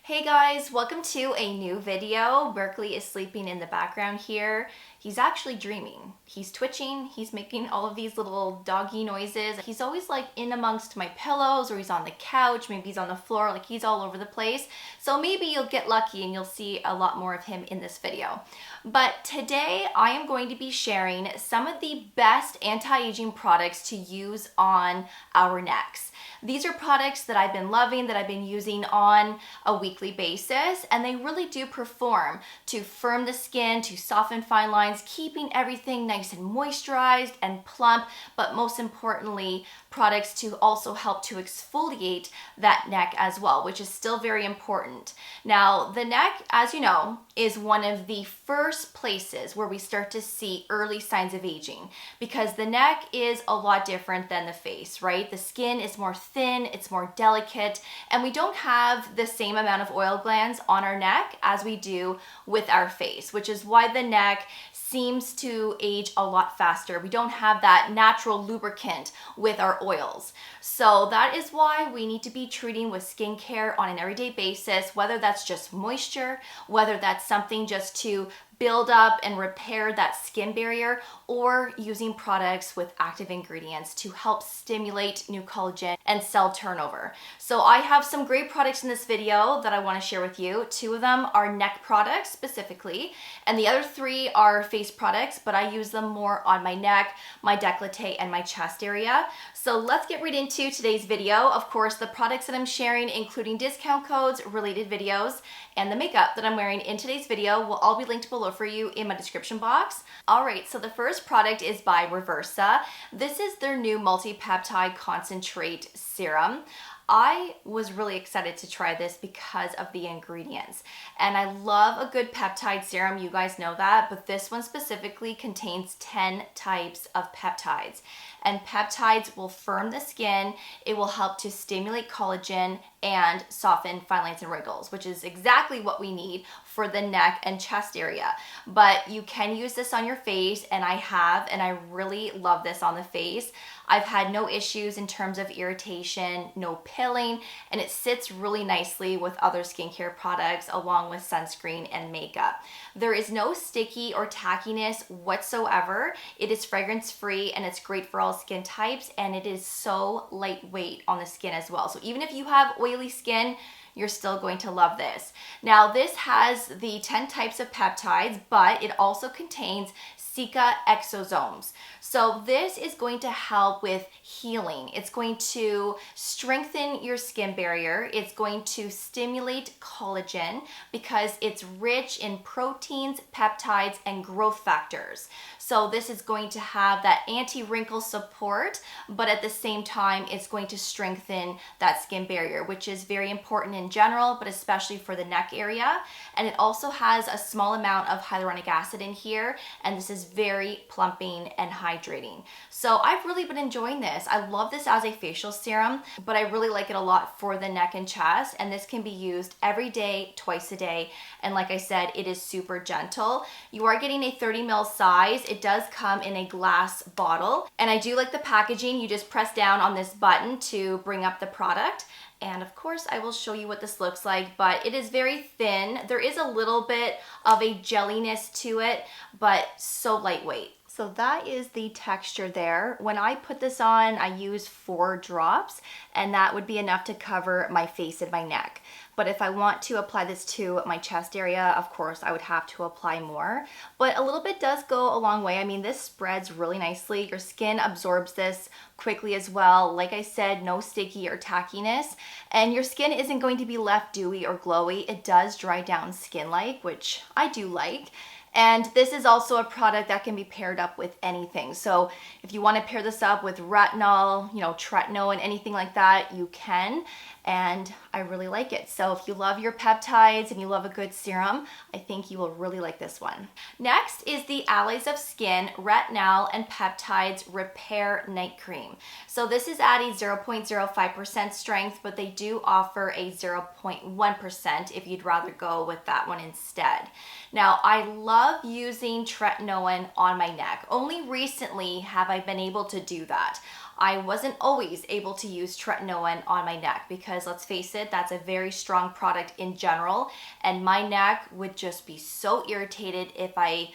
Hey guys, welcome to a new video. Berkeley is sleeping in the background here. He's actually dreaming. He's twitching, he's making all of these little doggy noises. He's always like in amongst my pillows, or he's on the couch, maybe he's on the floor, like he's all over the place. So maybe you'll get lucky and you'll see a lot more of him in this video. But today I am going to be sharing some of the best anti-aging products to use on our necks. These are products that I've been loving, that I've been using on a weekly basis, and they really do perform to firm the skin, to soften fine lines, keeping everything nice and moisturized and plump, but most importantly, products to also help to exfoliate that neck as well, which is still very important. Now, the neck, as you know, is one of the first places where we start to see early signs of aging, because the neck is a lot different than the face, right? The skin is more thin, it's more delicate, and we don't have the same amount of oil glands on our neck as we do with our face, which is why the neck seems to age a lot faster. We don't have that natural lubricant with our oils. So that is why we need to be treating with skincare on an everyday basis, whether that's just moisture, whether that's something just to build up and repair that skin barrier, or using products with active ingredients to help stimulate new collagen and cell turnover. So I have some great products in this video that I want to share with you. 2 of them are neck products specifically, and the other 3 are face products, but I use them more on my neck, my décolleté, and my chest area. So let's get right into today's video. Of course, the products that I'm sharing, including discount codes, related videos, and the makeup that I'm wearing in today's video will all be linked below for you in my description box. All right, so the first product is by Reversa. This is their new Multi-Peptide Concentrate Serum. I was really excited to try this because of the ingredients, and I love a good peptide serum, you guys know that, but this one specifically contains 10 types of peptides, and peptides will firm the skin, it will help to stimulate collagen and soften fine lines and wrinkles, which is exactly what we need for the neck and chest area. But you can use this on your face, and I have, and I really love this on the face. I've had no issues in terms of irritation, no pilling, and it sits really nicely with other skincare products along with sunscreen and makeup. There is no sticky or tackiness whatsoever. It is fragrance free, and it's great for all skin types, and it is so lightweight on the skin as well. So even if you have oily skin, you're still going to love this. Now, this has the 10 types of peptides, but it also contains Cica exosomes. So this is going to help with healing. It's going to strengthen your skin barrier. It's going to stimulate collagen because it's rich in proteins, peptides, and growth factors. So this is going to have that anti-wrinkle support, but at the same time, it's going to strengthen that skin barrier, which is very important in general, but especially for the neck area. And it also has a small amount of hyaluronic acid in here, and this is very plumping and hydrating. So I've really been enjoying this. I love this as a facial serum, but I really like it a lot for the neck and chest, and this can be used every day, twice a day. And like I said, it is super gentle. You are getting a 30 ml size. It does come in a glass bottle, and I do like the packaging. You just press down on this button to bring up the product. And of course, I will show you what this looks like, but it is very thin. There is a little bit of a jelliness to it, but so lightweight. So that is the texture there. When I put this on, I use 4 drops, and that would be enough to cover my face and my neck. But if I want to apply this to my chest area, of course, I would have to apply more. But a little bit does go a long way. I mean, this spreads really nicely. Your skin absorbs this quickly as well. Like I said, no sticky or tackiness. And your skin isn't going to be left dewy or glowy. It does dry down skin-like, which I do like. And this is also a product that can be paired up with anything. So if you want to pair this up with retinol, tretinoin, and anything like that, you can. And I really like it. So if you love your peptides and you love a good serum, I think you will really like this one. Next is the Allies of Skin Retinol and Peptides Repair Night Cream. So this is at a 0.05% strength, but they do offer a 0.1% if you'd rather go with that one instead. Now, I love using tretinoin on my neck. Only recently have I been able to do that. I wasn't always able to use tretinoin on my neck because let's face it, that's a very strong product in general, and my neck would just be so irritated if I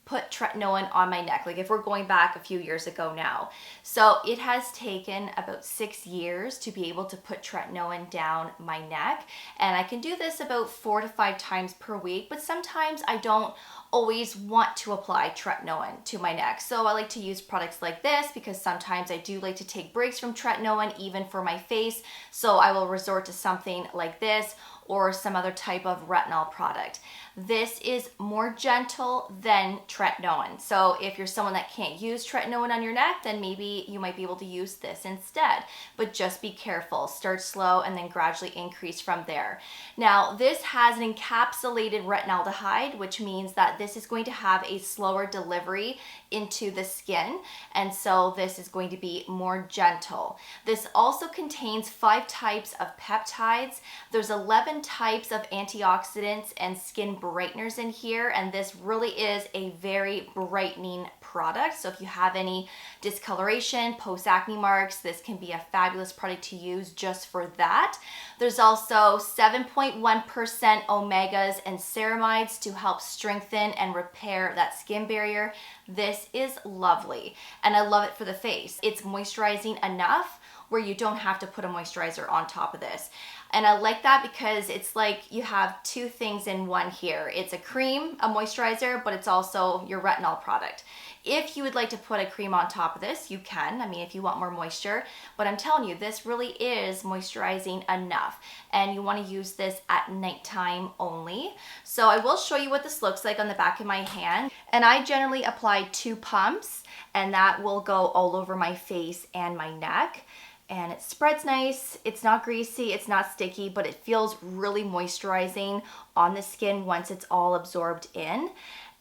put tretinoin on my neck, like if we're going back a few years ago now. So it has taken about 6 years to be able to put tretinoin down my neck, and I can do this about 4 to 5 times per week, but sometimes I don't always want to apply tretinoin to my neck. So I like to use products like this because sometimes I do like to take breaks from tretinoin even for my face. So I will resort to something like this or some other type of retinol product. This is more gentle than tretinoin. So if you're someone that can't use tretinoin on your neck, then maybe you might be able to use this instead. But just be careful. Start slow and then gradually increase from there. Now, this has an encapsulated retinaldehyde, which means that this is going to have a slower delivery into the skin. And so this is going to be more gentle. This also contains 5 types of peptides. There's 11 types of antioxidants and skin brighteners in here, and this really is a very brightening product. So if you have any discoloration, post-acne marks, this can be a fabulous product to use just for that. There's also 7.1% omegas and ceramides to help strengthen and repair that skin barrier. This is lovely, and I love it for the face. It's moisturizing enough where you don't have to put a moisturizer on top of this. And I like that because it's like you have 2 things in one here. It's a cream, a moisturizer, but it's also your retinol product. If you would like to put a cream on top of this, you can. I mean, if you want more moisture, but I'm telling you, this really is moisturizing enough. And you want to use this at nighttime only. So I will show you what this looks like on the back of my hand. And I generally apply 2 pumps, and that will go all over my face and my neck. And it spreads nice. It's not greasy, it's not sticky, but it feels really moisturizing on the skin once it's all absorbed in.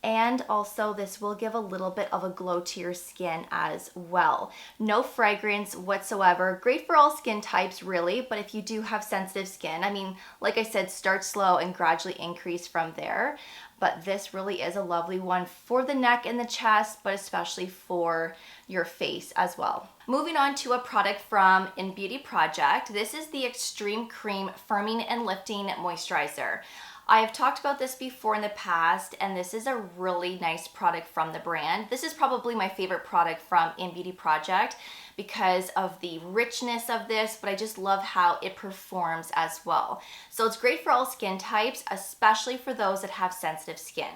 And also this will give a little bit of a glow to your skin as well. No fragrance whatsoever. Great for all skin types really, but if you do have sensitive skin, I mean, like I said, start slow and gradually increase from there. But this really is a lovely one for the neck and the chest, but especially for your face as well. Moving on to a product from In Beauty Project. This is the Extreme Cream Firming and Lifting Moisturizer. I have talked about this before in the past, and this is a really nice product from the brand. This is probably my favorite product from In Beauty Project because of the richness of this, but I just love how it performs as well. So it's great for all skin types, especially for those that have sensitive skin.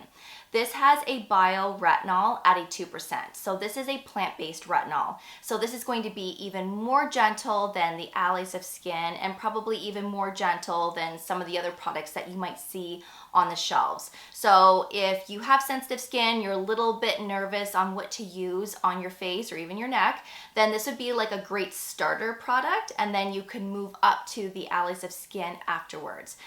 This has a bioretinol at a 2%. So this is a plant-based retinol. So this is going to be even more gentle than the Allies of Skin and probably even more gentle than some of the other products that you might see on the shelves. So if you have sensitive skin, you're a little bit nervous on what to use on your face or even your neck, then this would be like a great starter product, and then you can move up to the Allies of Skin afterwards.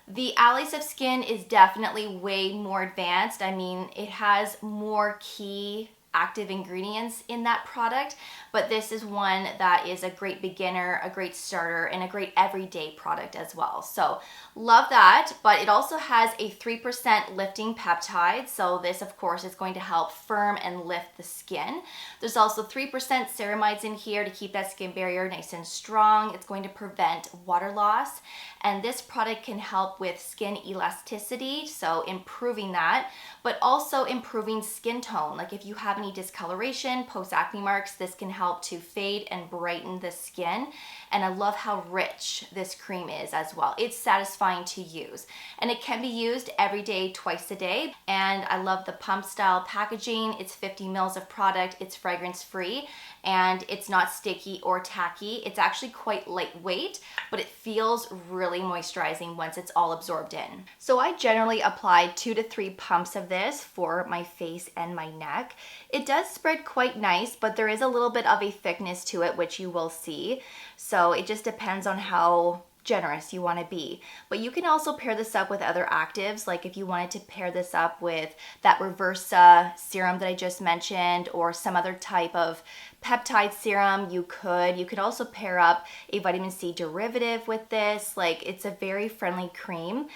The Allies of Skin is definitely way more advanced. I mean, it has more key active ingredients in that product, but this is one that is a great beginner, a great starter, and a great everyday product as well. So love that, but it also has a 3% lifting peptide. So this of course is going to help firm and lift the skin. There's also 3% ceramides in here to keep that skin barrier nice and strong. It's going to prevent water loss. And this product can help with skin elasticity, so improving that, but also improving skin tone. Like if you have any discoloration, post-acne marks, this can help to fade and brighten the skin. And I love how rich this cream is as well. It's satisfying to use. And it can be used every day, twice a day. And I love the pump style packaging. It's 50 mils of product. It's fragrance free. And it's not sticky or tacky. It's actually quite lightweight, but it feels really moisturizing once it's all absorbed in. So I generally apply 2 to 3 pumps of this for my face and my neck. It does spread quite nice, but there is a little bit of a thickness to it, which you will see. So it just depends on how generous you want to be. But you can also pair this up with other actives, like if you wanted to pair this up with that Reversa serum that I just mentioned, or some other type of peptide serum, you could. You could also pair up a vitamin C derivative with this. Like, it's a very friendly cream.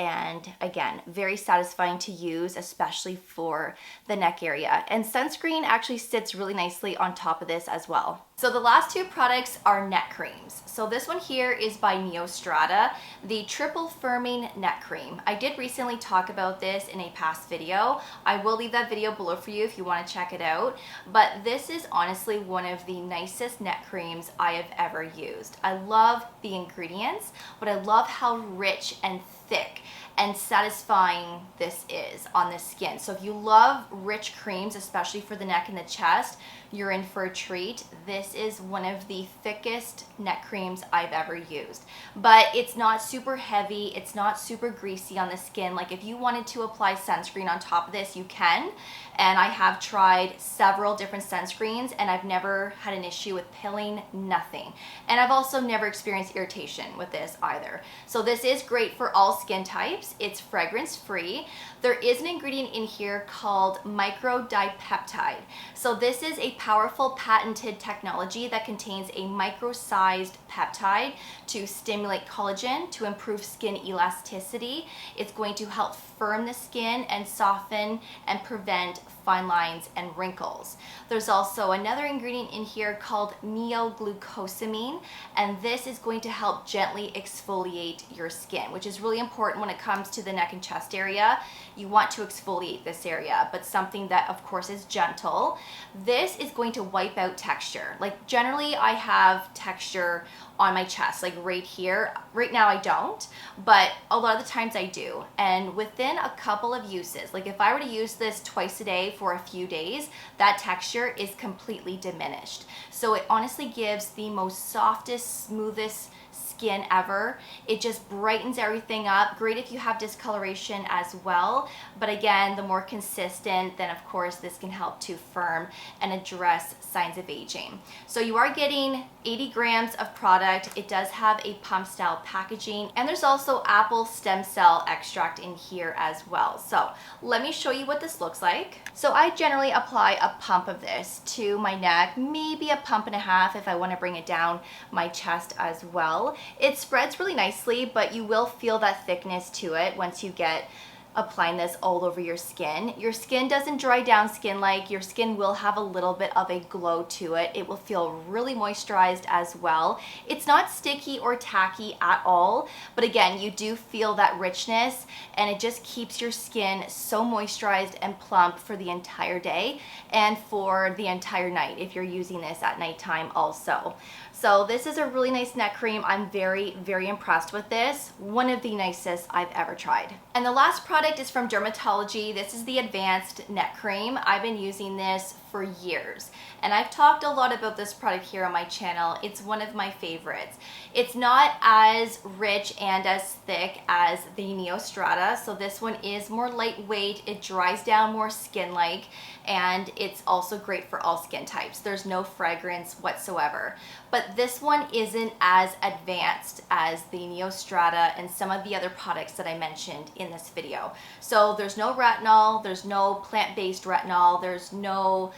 and again, very satisfying to use, especially for the neck area. And sunscreen actually sits really nicely on top of this as well. So the last two products are neck creams. So this one here is by Neostrata, the Triple Firming Neck Cream. I did recently talk about this in a past video. I will leave that video below for you if you want to check it out. But this is honestly one of the nicest neck creams I have ever used. I love the ingredients, but I love how rich and thick and satisfying this is on the skin. So if you love rich creams, especially for the neck and the chest, you're in for a treat. This is one of the thickest neck creams I've ever used. But it's not super heavy, it's not super greasy on the skin. Like if you wanted to apply sunscreen on top of this, you can. And I have tried several different sunscreens and I've never had an issue with pilling, nothing. And I've also never experienced irritation with this either. So this is great for all skin types. It's fragrance free. There is an ingredient in here called microdipeptide. So this is a powerful patented technology that contains a micro-sized peptide to stimulate collagen, to improve skin elasticity. It's going to help firm the skin and soften and prevent fine lines and wrinkles. There's also another ingredient in here called neoglucosamine, and this is going to help gently exfoliate your skin, which is really important when it comes to the neck and chest area. You want to exfoliate this area, but something that of course is gentle. This is going to wipe out texture. Like generally I have texture on my chest, like right here. Right now I don't, but a lot of the times I do. And within a couple of uses, like if I were to use this twice a day for a few days, that texture is completely diminished. So it honestly gives the most softest, smoothest skin ever. It just brightens everything up. Great if you have discoloration as well. But again, the more consistent, then of course this can help to firm and address signs of aging. So you are getting 80 grams of product. It does have a pump style packaging, and there's also apple stem cell extract in here as well. So let me show you what this looks like. So I generally apply a pump of this to my neck, maybe a pump and a half if I want to bring it down my chest as well. It spreads really nicely, but you will feel that thickness to it once you get applying this all over your skin. Your skin doesn't dry down skin-like. Your skin will have a little bit of a glow to it. It will feel really moisturized as well. It's not sticky or tacky at all, but again, you do feel that richness, and it just keeps your skin so moisturized and plump for the entire day and for the entire night if you're using this at nighttime also. So this is a really nice neck cream. I'm very, very impressed with this. One of the nicest I've ever tried. And the last product is from Drmtlgy. This is the Advanced Neck Cream. I've been using this for years, and I've talked a lot about this product here on my channel. It's one of my favorites. It's not as rich and as thick as the Neostrata, so this one is more lightweight. It dries down more skin-like, and it's also great for all skin types. There's no fragrance whatsoever. But this one isn't as advanced as the Neostrata and some of the other products that I mentioned in this video. So there's no retinol, there's no plant-based retinol, there's no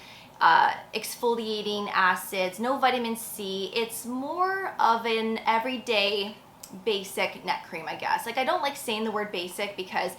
exfoliating acids, no vitamin C. It's more of an everyday basic neck cream, I guess. Like, I don't like saying the word basic because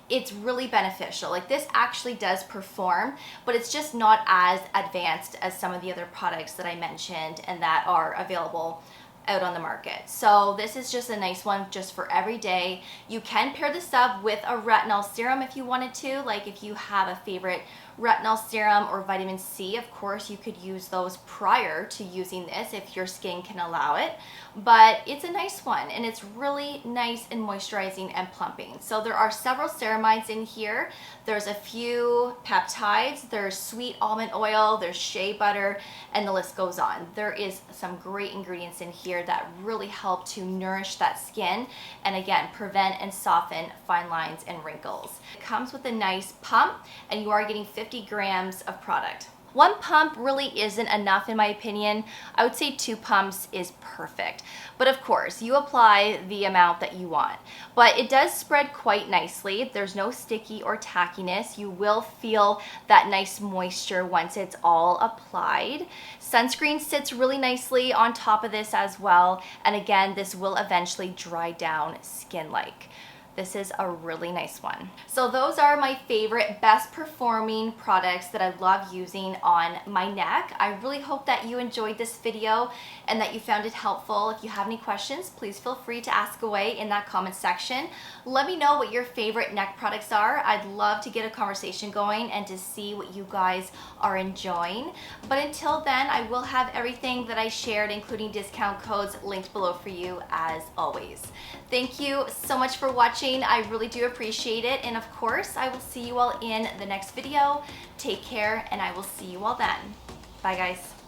it's really beneficial. Like, this actually does perform, but it's just not as advanced as some of the other products that I mentioned and that are available out on the market. So this is just a nice one just for every day. You can pair this up with a retinol serum if you wanted to. Like, if you have a favorite retinol serum or vitamin C, of course you could use those prior to using this if your skin can allow it. But it's a nice one, and it's really nice and moisturizing and plumping. So there are several ceramides in here. There's a few peptides, there's sweet almond oil, there's shea butter, and the list goes on. There is some great ingredients in here that really help to nourish that skin and again prevent and soften fine lines and wrinkles. It comes with a nice pump, and you are getting 50 grams of product. One pump really isn't enough in my opinion. I would say 2 pumps is perfect. But of course, you apply the amount that you want. But it does spread quite nicely. There's no sticky or tackiness. You will feel that nice moisture once it's all applied. Sunscreen sits really nicely on top of this as well. And again, this will eventually dry down skin-like. This is a really nice one. So those are my favorite, best performing products that I love using on my neck. I really hope that you enjoyed this video and that you found it helpful. If you have any questions, please feel free to ask away in that comment section. Let me know what your favorite neck products are. I'd love to get a conversation going and to see what you guys are enjoying. But until then, I will have everything that I shared, including discount codes, linked below for you as always. Thank you so much for watching. I really do appreciate it. And of course, I will see you all in the next video. Take care, and I will see you all then. Bye, guys.